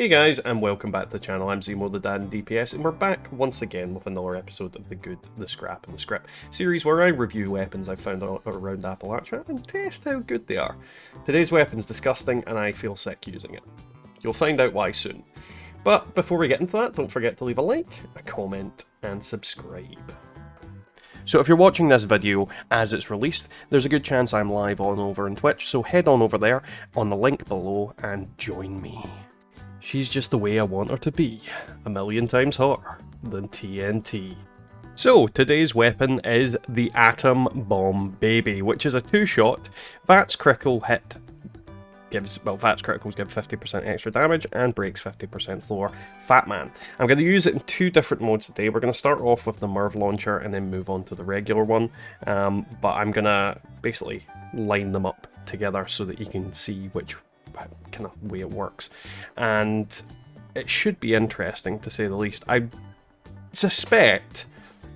Hey guys, and welcome back to the channel. I'm Zemo the Dad in DPS, and we're back once again with another episode of the Good, the Scrap, and the Script series where I review weapons I've found around Appalachia and test how good they are. Today's weapon's disgusting, and I feel sick using it. You'll find out why soon. But before we get into that, don't forget to leave a like, a comment, and subscribe. So if you're watching this video as it's released, there's a good chance I'm live over on Twitch, so head on over there on the link below and join me. She's just the way I want her to be, a million times hotter than TNT. So, today's weapon is the Atom Bomb Baby, which is a two-shot, VATS critical hit VATS criticals give 50% extra damage and breaks 50% slower. Fatman. I'm going to use it in two different modes today. We're going to start off with the MIRV launcher and then move on to the regular one, but I'm going to basically line them up together so that you can see which kind of way it works, and it should be interesting to say the least. I suspect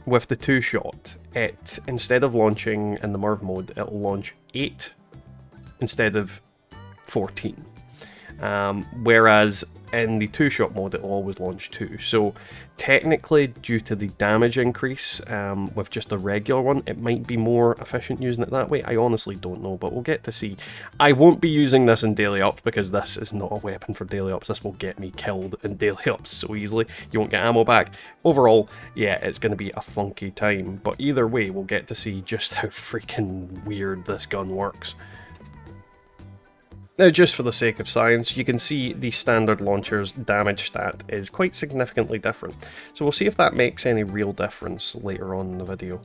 with the two-shot, it instead of launching in the MIRV mode, it'll launch 8 instead of 14, whereas in the two-shot mode it'll always launch 2. So technically, due to the damage increase with just the regular one, it might be more efficient using it that way. I honestly don't know, but we'll get to see. I won't be using this in daily ops because this is not a weapon for daily ops. This will get me killed in daily ops so easily. You won't get ammo back. Overall, yeah, it's going to be a funky time, but either way, we'll get to see just how freaking weird this gun works. Now, just for the sake of science, you can see the standard launcher's damage stat is quite significantly different. So we'll see if that makes any real difference later on in the video.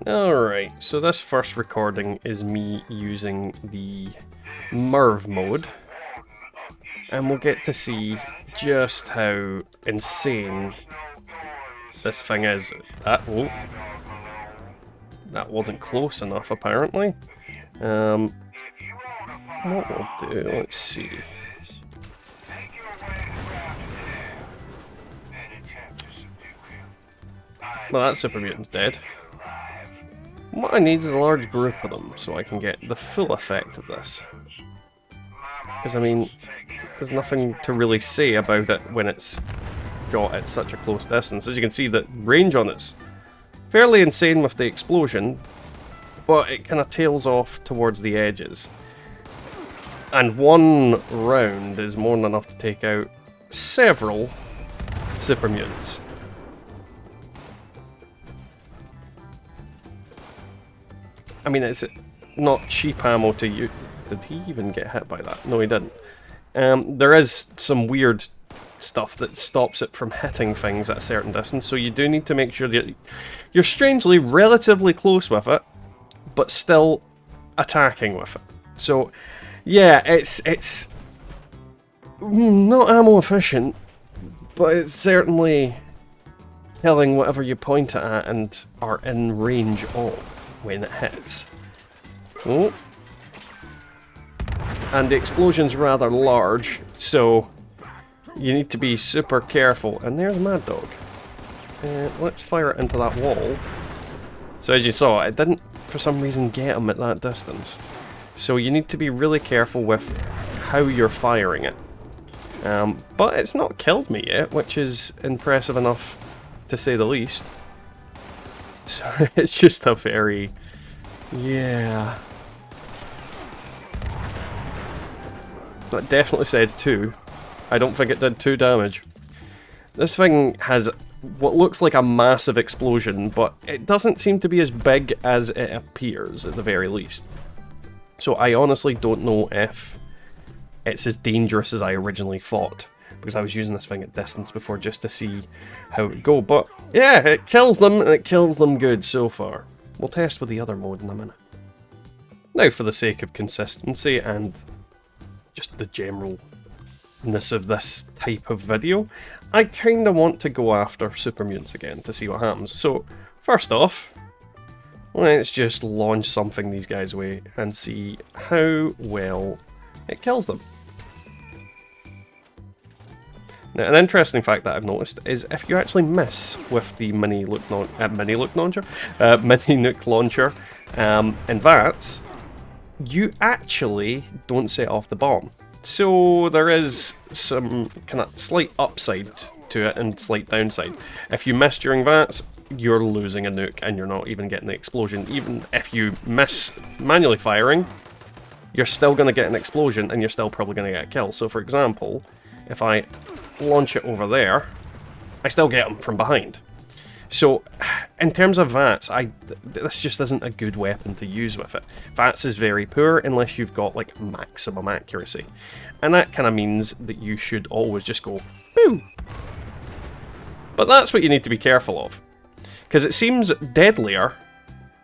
Alright, so this first recording is me using the MIRV mode. And we'll get to see just how insane this thing is. That wasn't close enough, apparently. What we'll do, let's see. Well, that super mutant's dead. What I need is a large group of them so I can get the full effect of this. Because, I mean, there's nothing to really say about it when it's got at such a close distance. As you can see, the range on it's fairly insane with the explosion, but it kind of tails off towards the edges. And one round is more than enough to take out several super mutants. I mean, it's not cheap ammo to use. Did he even get hit by that? No, he didn't. There is some weird stuff that stops it from hitting things at a certain distance, so you do need to make sure that you're strangely relatively close with it, but still attacking with it. So yeah, it's not ammo efficient, but it's certainly killing whatever you point it at and are in range of when it hits. Oh. And the explosion's rather large, so you need to be super careful. And there's Mad Dog. Let's fire it into that wall. So as you saw, it didn't for some reason get him at that distance. So you need to be really careful with how you're firing it. But it's not killed me yet, which is impressive enough to say the least. So it's just a very... yeah. That definitely said 2. I don't think it did 2 damage. This thing has what looks like a massive explosion, but it doesn't seem to be as big as it appears, at the very least. So I honestly don't know if it's as dangerous as I originally thought, because I was using this thing at distance before just to see how it would go. But yeah, it kills them, and it kills them good so far. We'll test with the other mode in a minute. Now, for the sake of consistency and just the generalness of this type of video, I kind of want to go after super mutants again to see what happens. So first off, let's just launch something these guys' way and see how well it kills them. Now, an interesting fact that I've noticed is if you actually miss with the mini nuke launcher in VATS, you actually don't set off the bomb. So there is some kind of slight upside to it and slight downside. If you miss during VATS, you're losing a nuke and you're not even getting the explosion. Even if you miss manually firing, you're still going to get an explosion and you're still probably going to get a kill. So for example, if I launch it over there, I still get them from behind. So in terms of VATS, this just isn't a good weapon to use with it. VATS is very poor unless you've got like maximum accuracy. And that kind of means that you should always just go, boo! But that's what you need to be careful of. Because it seems deadlier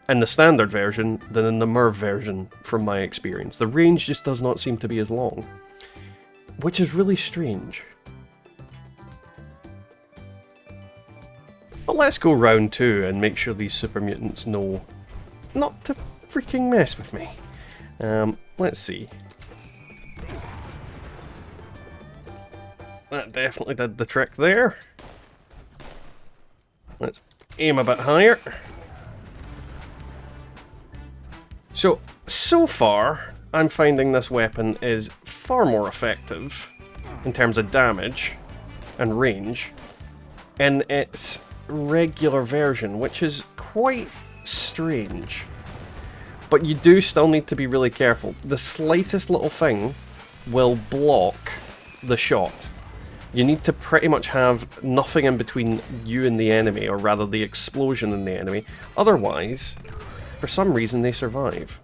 in the standard version than in the MIRV version, from my experience. The range just does not seem to be as long. Which is really strange. But let's go round 2 and make sure these super mutants know not to freaking mess with me. Let's see. That definitely did the trick there. Let's aim a bit higher. So far, I'm finding this weapon is far more effective in terms of damage and range in its regular version, which is quite strange. But you do still need to be really careful. The slightest little thing will block the shot. You need to pretty much have nothing in between you and the enemy, or rather the explosion and the enemy. Otherwise, for some reason, they survive.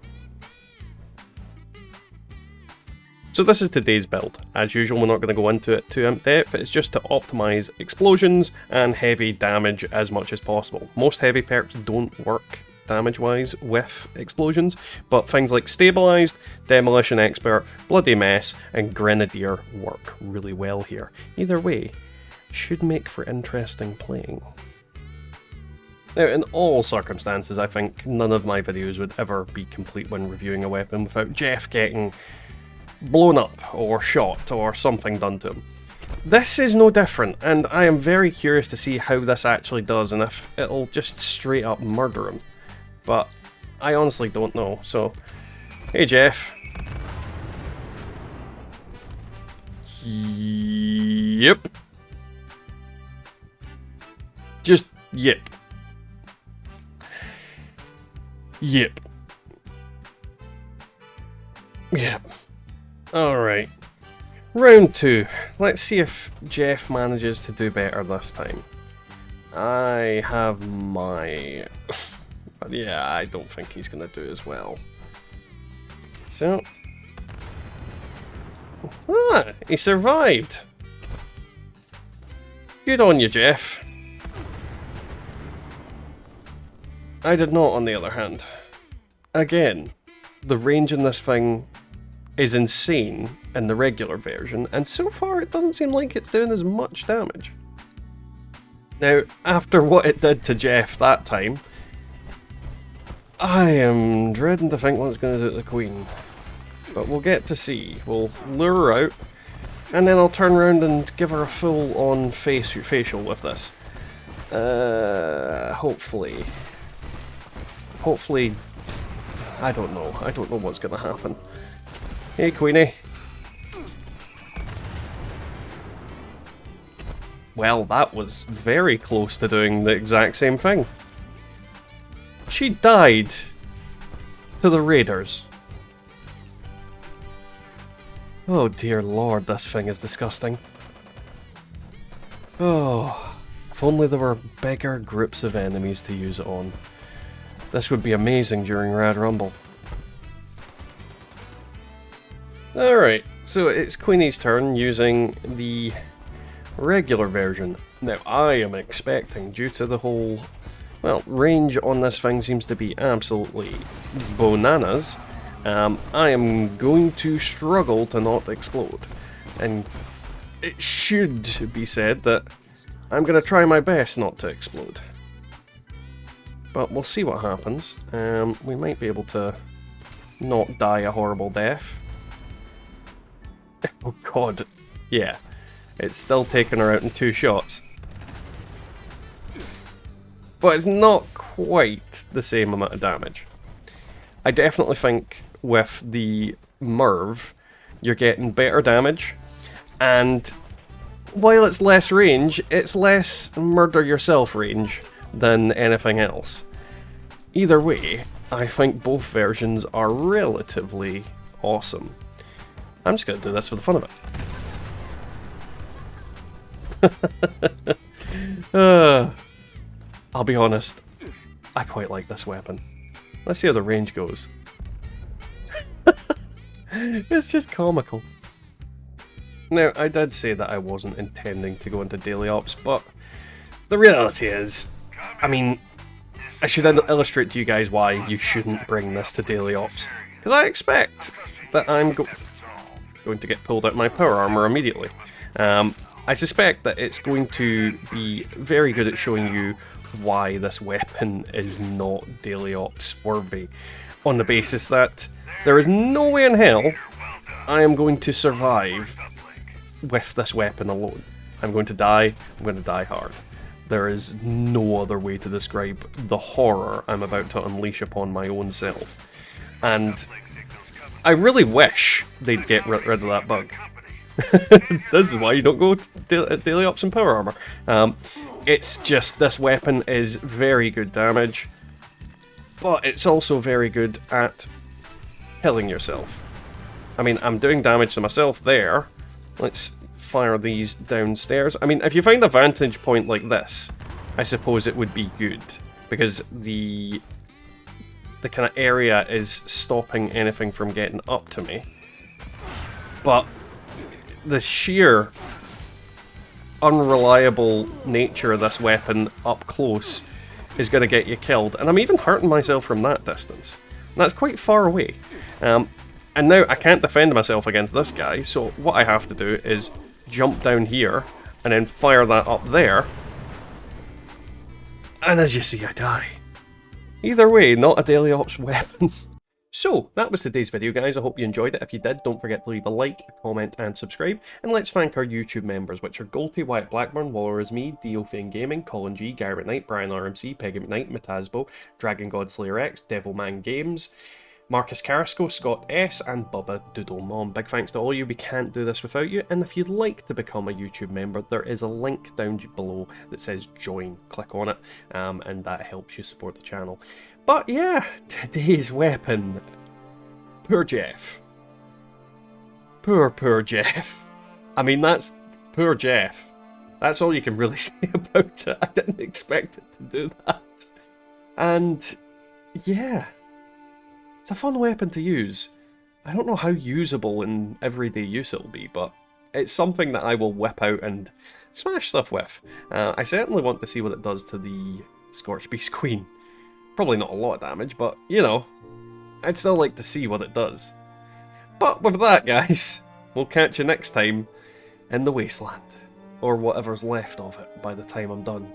So this is today's build. As usual, we're not going to go into it too in depth. It's just to optimize explosions and heavy damage as much as possible. Most heavy perks don't work damage-wise with explosions, but things like Stabilized, Demolition Expert, Bloody Mess, and Grenadier work really well here. Either way, should make for interesting playing. Now, in all circumstances, I think none of my videos would ever be complete when reviewing a weapon without Jeff getting blown up or shot or something done to him. This is no different, and I am very curious to see how this actually does and if it'll just straight up murder him. But I honestly don't know, so hey Jeff. Yep. Just yep. Yep. Yep. Alright. Round 2. Let's see if Jeff manages to do better this time. I have my... But yeah, I don't think he's going to do as well. So... Ah, he survived! Good on you, Jeff. I did not, on the other hand. Again, the range in this thing is insane in the regular version, and so far it doesn't seem like it's doing as much damage. Now, after what it did to Jeff that time, I am dreading to think what it's going to do to the Queen. But we'll get to see. We'll lure her out, and then I'll turn around and give her a full-on facial with this. Hopefully. Hopefully... I don't know. I don't know what's going to happen. Hey, Queenie. Well, that was very close to doing the exact same thing. She died to the raiders. Oh dear lord, this thing is disgusting. Oh, if only there were bigger groups of enemies to use it on. This would be amazing during Rad Rumble. Alright, so it's Queenie's turn using the regular version. Now I am expecting, due to the whole... well, range on this thing seems to be absolutely bananas. I am going to struggle to not explode. And it should be said that I'm going to try my best not to explode. But we'll see what happens. We might be able to not die a horrible death. Oh god. Yeah. It's still taking her out in 2 shots. But it's not quite the same amount of damage. I definitely think with the MIRV, you're getting better damage, and while it's less range, it's less murder yourself range than anything else. Either way, I think both versions are relatively awesome. I'm just going to do this for the fun of it. I'll be honest, I quite like this weapon. Let's see how the range goes. It's just comical. Now, I did say that I wasn't intending to go into daily ops, but the reality is, I mean, I should illustrate to you guys why you shouldn't bring this to daily ops. Because I expect that I'm going to get pulled out my power armor immediately. I suspect that it's going to be very good at showing you why this weapon is not daily ops worthy, on the basis that there is no way in hell I am going to survive with this weapon alone. I'm going to die hard. There is no other way to describe the horror I'm about to unleash upon my own self. And I really wish they'd get rid of that bug. This is why you don't go to daily ops and power armor. It's just, this weapon is very good damage, but it's also very good at killing yourself. I mean, I'm doing damage to myself there. Let's fire these downstairs. I mean, if you find a vantage point like this, I suppose it would be good, because the kind of area is stopping anything from getting up to me. But the sheer unreliable nature of this weapon up close is going to get you killed, and I'm even hurting myself from that distance. And that's quite far away. And now I can't defend myself against this guy, so what I have to do is jump down here and then fire that up there. And as you see, I die. Either way, not a daily ops weapon. So, that was today's video, guys. I hope you enjoyed it. If you did, don't forget to leave a like, a comment, and subscribe. And let's thank our YouTube members, which are Golty, Wyatt Blackburn, Waller is me, Diofane Gaming, Colin G, Gary McKnight, Brian RMC, Peggy McKnight, Matazbo, Dragon God Slayer X, Devilman Games, Marcus Carrasco, Scott S, and Bubba Doodle Mom. Big thanks to all you. We can't do this without you. And if you'd like to become a YouTube member, there is a link down below that says join. Click on it, and that helps you support the channel. But yeah, today's weapon. Poor Jeff. Poor Jeff. I mean, that's poor Jeff. That's all you can really say about it. I didn't expect it to do that. And yeah, it's a fun weapon to use. I don't know how usable in everyday use it'll be, but it's something that I will whip out and smash stuff with. I certainly want to see what it does to the Scorched Beast Queen. Probably not a lot of damage, but, you know, I'd still like to see what it does. But with that, guys, we'll catch you next time in the Wasteland. Or whatever's left of it by the time I'm done.